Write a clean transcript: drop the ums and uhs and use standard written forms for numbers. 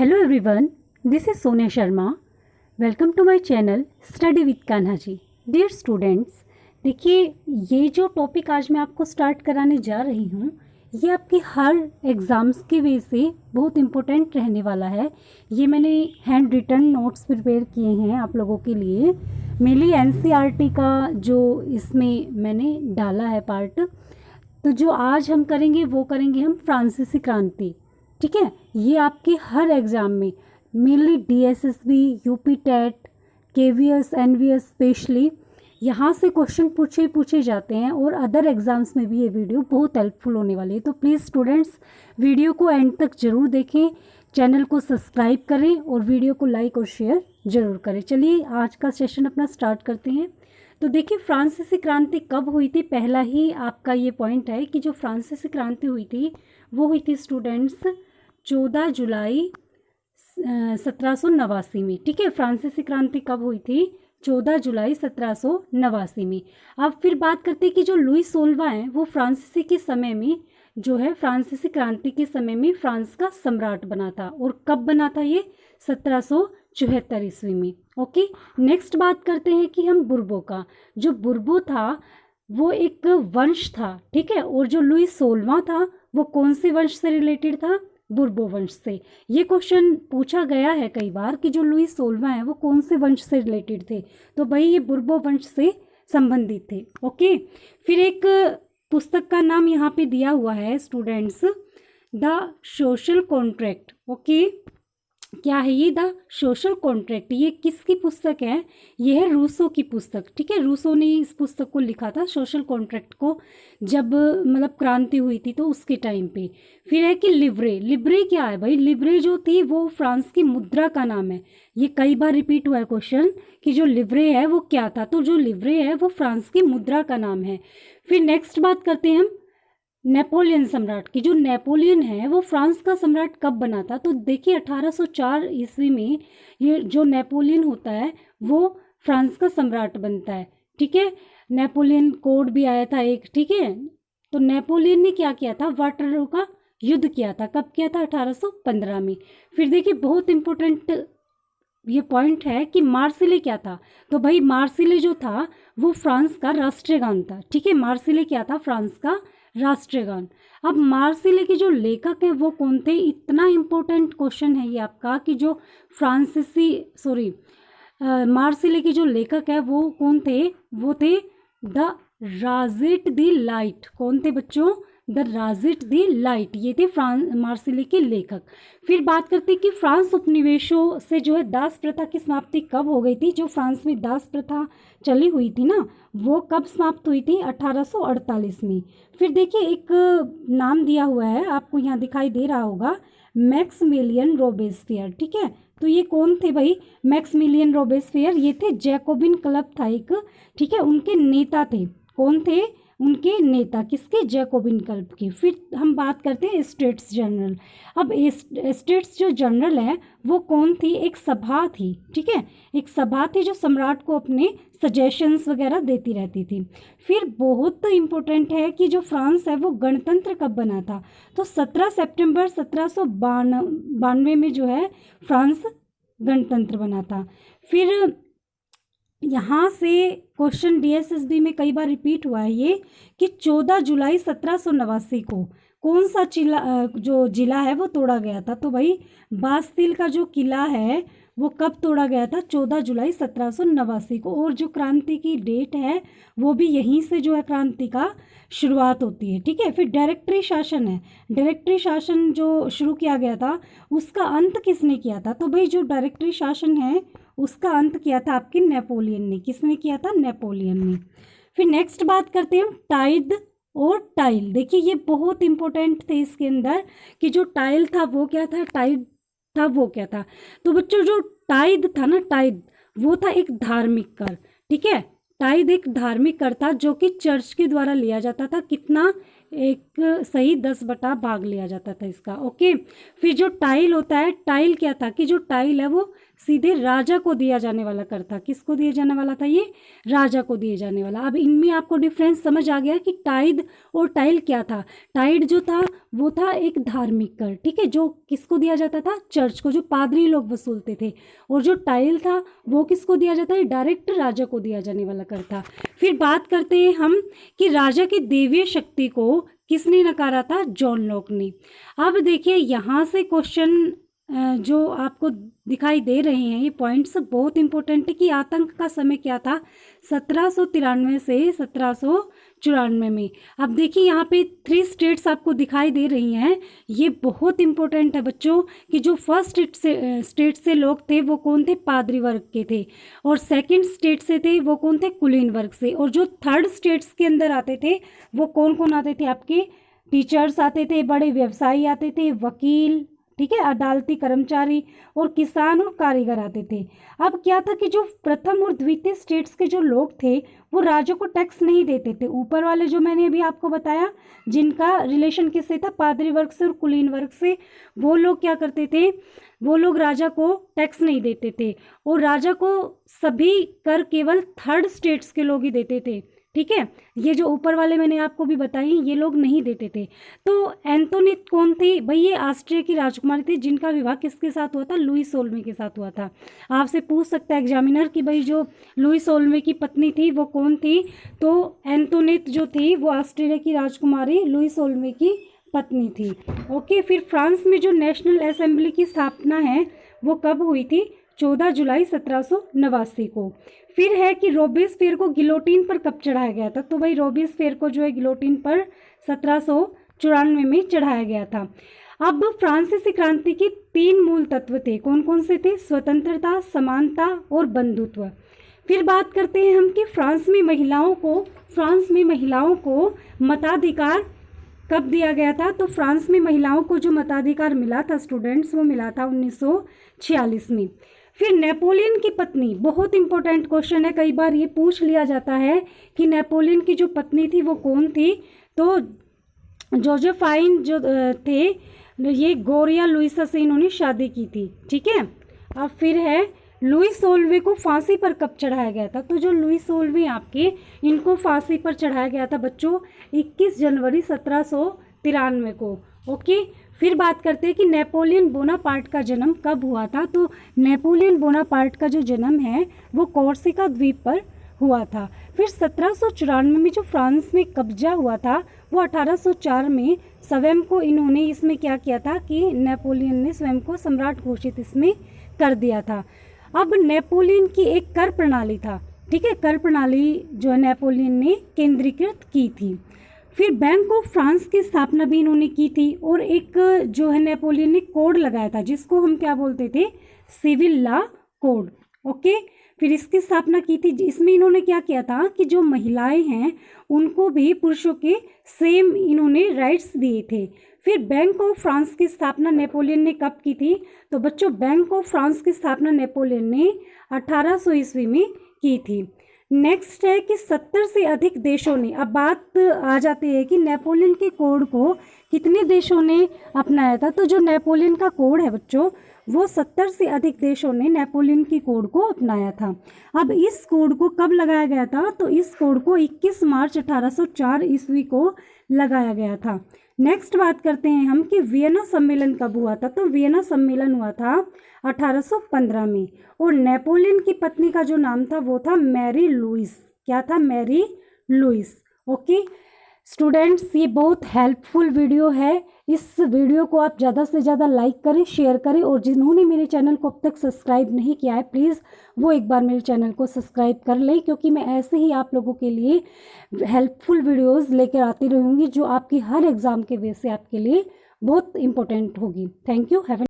Hello everyone, this is Sonia Sharma. Welcome to my channel study with Kanha ji. Dear students, देखिए ये जो topic आज मैं आपको स्टार्ट कराने जा रही हूँ ये आपके हर एग्ज़ाम्स की वजह से बहुत इम्पोर्टेंट रहने वाला है। ये मैंने हैंड रिटन नोट्स प्रिपेयर किए हैं आप लोगों के लिए। मेनली एनसीईआरटी का जो इसमें मैंने डाला है पार्ट, तो जो आज हम करेंगे वो करेंगे हम फ्रांसीसी क्रांति। ठीक है, ये आपके हर एग्ज़ाम में mainly DSSB, UP TET, KVS, NVS specially यहाँ से क्वेश्चन पूछे जाते हैं और अदर एग्ज़ाम्स में भी ये वीडियो बहुत हेल्पफुल होने वाली है। तो प्लीज़ स्टूडेंट्स वीडियो को एंड तक ज़रूर देखें, चैनल को सब्सक्राइब करें और वीडियो को लाइक और शेयर ज़रूर करें। चलिए आज का सेशन अपना स्टार्ट करते हैं। तो देखिए फ्रांसीसी क्रांति कब हुई थी, पहला ही आपका ये पॉइंट है कि जो फ्रांसीसी क्रांति हुई थी वो हुई थी स्टूडेंट्स 14 जुलाई 1789 में। ठीक है, फ्रांसीसी क्रांति कब हुई थी? 14 जुलाई 1789 में। अब फिर बात करते हैं कि जो लुई 16वां है वो फ्रांसीसी के समय में जो है फ्रांसीसी क्रांति के समय में फ्रांस का सम्राट बना था। और कब बना था ये? 1774 ईस्वी में। ओके, नेक्स्ट बात करते हैं कि हम बुर्बो का। जो बुर्बो था वो एक वंश था, ठीक है, और जो लुई 16वां था वो कौन से वंश से रिलेटेड था? बुर्बो वंश से। ये क्वेश्चन पूछा गया है कई बार कि जो लुई 16वां है वो कौन से वंश से रिलेटेड थे, तो भाई ये बुर्बो वंश से संबंधित थे। ओके, फिर एक पुस्तक का नाम यहाँ पे दिया हुआ है students, the social contract. Okay, क्या है ये? The social contract. ये किसकी पुस्तक है? ये है रूसो की पुस्तक। ठीक है, रूसो ने इस पुस्तक को लिखा था, सोशल कॉन्ट्रैक्ट को, जब मतलब क्रांति हुई थी तो उसके टाइम पे। फिर है कि लिब्रे। लिब्रे क्या है भाई? लिब्रे जो थी वो फ्रांस की मुद्रा का नाम है। ये कई बार रिपीट हुआ है क्वेश्चन कि जो लिब्रे है वो क्या था, तो जो लिब्रे है वो फ्रांस की मुद्रा का नाम है। फिर नेक्स्ट बात करते हैं हम नेपोलियन सम्राट की। जो नेपोलियन है वो फ्रांस का सम्राट कब बना था? तो देखिए 1804 ईस्वी में ये जो नेपोलियन होता है वो फ्रांस का सम्राट बनता है। ठीक है, नेपोलियन कोड भी आया था एक। ठीक है, तो नेपोलियन ने क्या किया था? वाटरलू का युद्ध किया था। कब किया था? 1815 में। फिर देखिए बहुत इंपॉर्टेंट ये पॉइंट है कि मार्सिले क्या था? तो भाई मार्सिले जो था वो फ्रांस का राष्ट्रीय गान था। ठीक है, मार्सिले क्या था? फ्रांस का राष्ट्रीय गान। अब मार्सिले के जो लेखक हैं वो कौन थे? इतना इम्पोर्टेंट क्वेश्चन है ये आपका कि जो मार्सिले के जो लेखक है वो कौन थे? वो थे द राजेट दी लाइट। कौन थे बच्चों? द राजेट दी लाइट, ये थे मार्सिले के लेखक। फिर बात करते हैं कि फ्रांस उपनिवेशों से जो है दास प्रथा की समाप्ति कब हो गई थी? जो फ्रांस में दास प्रथा चली हुई थी ना, वो कब समाप्त हुई थी? 1848 में। फिर देखिए एक नाम दिया हुआ है आपको यहाँ दिखाई दे रहा होगा, मैक्समिलियन रोबेस्पियर। ठीक है, तो ये कौन थे भाई? मैक्समिलियन रोबेस्पियर ये थे जैकोबिन क्लब था एक। ठीक है, उनके नेता थे। कौन थे? उनके नेता। किसके? जैकोबिन क्लब के। फिर हम बात करते हैं स्टेट्स जनरल। अब स्टेट्स जो जनरल है वो कौन थी? एक सभा थी। ठीक है, एक सभा थी जो सम्राट को अपने सजेशंस वगैरह देती रहती थी। फिर बहुत इम्पोर्टेंट है कि जो फ्रांस है वो गणतंत्र कब बना था? तो 17 सितंबर 1792 में जो है फ्रांस गणतंत्र बना था। फिर यहाँ से क्वेश्चन डीएसएसबी में कई बार रिपीट हुआ है ये कि 14 जुलाई 1789 को कौन सा जो जिला है वो तोड़ा गया था? तो भाई बास्तिल का जो किला है वो कब तोड़ा गया था? 14 जुलाई 1789 को। और जो क्रांति की डेट है वो भी यहीं से जो है क्रांति का शुरुआत होती है। ठीक है, फिर डायरेक्टरी शासन है। डायरेक्टरी शासन जो शुरू किया गया था उसका अंत किसने किया था? तो भाई जो डायरेक्टरी शासन है उसका अंत किया था आपके नेपोलियन ने। किसने किया था? नेपोलियन ने। फिर नेक्स्ट बात करते हैं हम टाइद और टाइल। देखिए ये बहुत इंपॉर्टेंट थे इसके अंदर कि जो टाइल था वो क्या था, टाइड था वो क्या था। तो बच्चों जो टाइद था ना, टाइद वो था एक धार्मिक कर। ठीक है, टाइद एक धार्मिक कर था जो कि चर्च के द्वारा लिया जाता था। कितना? एक सही 10 बटा भाग लिया जाता था इसका। ओके, फिर जो टाइल होता है, टाइल क्या था कि जो टाइल है वो सीधे राजा को दिया जाने वाला कर था। किसको दिया जाने वाला था? ये राजा को दिए जाने वाला। अब इनमें आपको डिफरेंस समझ आ गया कि टाइड और टाइल क्या था। टाइड जो था वो था एक धार्मिक कर, ठीक है, जो किसको दिया जाता था? चर्च को, जो पादरी लोग वसूलते थे। और जो टाइल था वो किसको दिया जाता है? डायरेक्ट राजा को दिया जाने वाला कर था। फिर बात करते हैं हम कि राजा की दैवीय शक्ति को किसने नकारा था? जॉन लॉक ने। अब देखिए यहाँ से क्वेश्चन जो आपको दिखाई दे रहे हैं, ये पॉइंट्स बहुत इंपॉर्टेंट है कि आतंक का समय क्या था? 1793 से 1794 में। अब देखिए यहाँ पे 3 स्टेट्स आपको दिखाई दे रही हैं। ये बहुत इंपॉर्टेंट है बच्चों कि जो फर्स्ट स्टेट से लोग थे वो कौन थे? पादरी वर्ग के थे। और सेकंड स्टेट से थे वो कौन थे? कुलीन वर्ग से। और जो थर्ड स्टेट्स के अंदर आते थे वो कौन कौन आते थे? आपके टीचर्स आते थे, बड़े व्यवसायी आते थे, वकील, ठीक है, अदालती कर्मचारी और किसान और कारीगर आते थे। अब क्या था कि जो प्रथम और द्वितीय स्टेट्स के जो लोग थे वो राजा को टैक्स नहीं देते थे। ऊपर वाले जो मैंने अभी आपको बताया जिनका रिलेशन किससे था? पादरी वर्ग से और कुलीन वर्ग से, वो लोग क्या करते थे? वो लोग राजा को टैक्स नहीं देते थे। और राजा को सभी कर केवल थर्ड स्टेट्स के लोग ही देते थे, ठीक है। ये जो ऊपर वाले मैंने आपको भी बताई ये लोग नहीं देते थे। तो एंटोनीट कौन थी? भाई ये ऑस्ट्रिया की राजकुमारी थी जिनका विवाह किसके साथ हुआ था? लुई सोलवे के साथ हुआ था। आपसे पूछ सकता है एग्जामिनर कि भाई जो लुई सोलवे की पत्नी थी वो कौन थी? तो एंटोनीट जो थी वो ऑस्ट्रिया की राजकुमारी लुई सोलवे की पत्नी थी। ओके, फिर फ्रांस में जो नेशनल असेंबली की स्थापना है वो कब हुई थी? 14 जुलाई 1789 को। फिर है कि रोबेस्पियर को गिलोटिन पर कब चढ़ाया गया था? तो भाई रोबेस्पियर को जो है गिलोटिन पर 1794 में चढ़ाया गया था। अब फ्रांसीसी क्रांति के 3 मूल तत्व थे। कौन कौन से थे? स्वतंत्रता, समानता और बंधुत्व। फिर बात करते हैं हम कि फ्रांस में महिलाओं को मताधिकार कब दिया गया था? तो फ्रांस में महिलाओं को जो मताधिकार मिला था स्टूडेंट्स, वो मिला था 1946 में। फिर नेपोलियन की पत्नी, बहुत इंपॉर्टेंट क्वेश्चन है, कई बार ये पूछ लिया जाता है कि नेपोलियन की जो पत्नी थी वो कौन थी? तो जोसेफाइन जो थे, ये गोरिया लुइसा से इन्होंने शादी की थी, ठीक है। अब फिर है लुई सोलवे को फांसी पर कब चढ़ाया गया था? तो जो लुई सोलवे आपके, इनको फांसी पर चढ़ाया गया था बच्चों 21 जनवरी 1793 को। ओके, फिर बात करते हैं कि नेपोलियन बोनापार्ट का जन्म कब हुआ था? तो नेपोलियन बोनापार्ट का जो जन्म है वो कोर्सिका द्वीप पर हुआ था। फिर 1794 में जो फ्रांस में कब्जा हुआ था वो 1804 में स्वयं को इन्होंने इसमें क्या किया था कि नेपोलियन ने स्वयं को सम्राट घोषित इसमें कर दिया था। अब नेपोलियन की एक कर प्रणाली था, ठीक है, कर प्रणाली जो है नेपोलियन ने केंद्रीकृत की थी। फिर बैंक ऑफ फ्रांस की स्थापना भी इन्होंने की थी और एक जो है नेपोलियन ने कोड लगाया था जिसको हम क्या बोलते थे? Civil law code. ओके, फिर इसकी स्थापना की थी। इसमें इन्होंने क्या किया था कि जो महिलाएं हैं उनको भी पुरुषों के सेम इन्होंने राइट्स दिए थे। फिर बैंक ऑफ फ्रांस की स्थापना नेपोलियन ने कब की थी? तो बच्चों बैंक ऑफ फ्रांस की स्थापना नेपोलियन ने 1800 ईस्वी में की थी। नेक्स्ट है कि 70 से अधिक देशों ने, अब बात आ जाती है कि नेपोलियन के कोड को कितने देशों ने अपनाया था? तो जो नेपोलियन का कोड है बच्चों वो 70 से अधिक देशों ने नेपोलियन की कोड को अपनाया था। अब इस कोड को कब लगाया गया था? तो इस कोड को 21 मार्च 1804 ईस्वी को लगाया गया था। नेक्स्ट बात करते हैं हम कि वियना सम्मेलन कब हुआ था? तो वियना सम्मेलन हुआ था 1815 में और नेपोलियन की पत्नी का जो नाम था वो था मैरी लुइस। क्या था? Mary Louis. ओके स्टूडेंट्स, ये बहुत हेल्पफुल वीडियो है। इस वीडियो को आप ज़्यादा से ज़्यादा लाइक करें, शेयर करें और जिन्होंने मेरे चैनल को अब तक सब्सक्राइब नहीं किया है प्लीज़ वो एक बार मेरे चैनल को सब्सक्राइब कर लें, क्योंकि मैं ऐसे ही आप लोगों के लिए हेल्पफुल वीडियोस लेकर आती रहूँगी जो आपकी हर एग्ज़ाम के बेस से आपके लिए बहुत इंपॉर्टेंट होगी। Thank you. हैव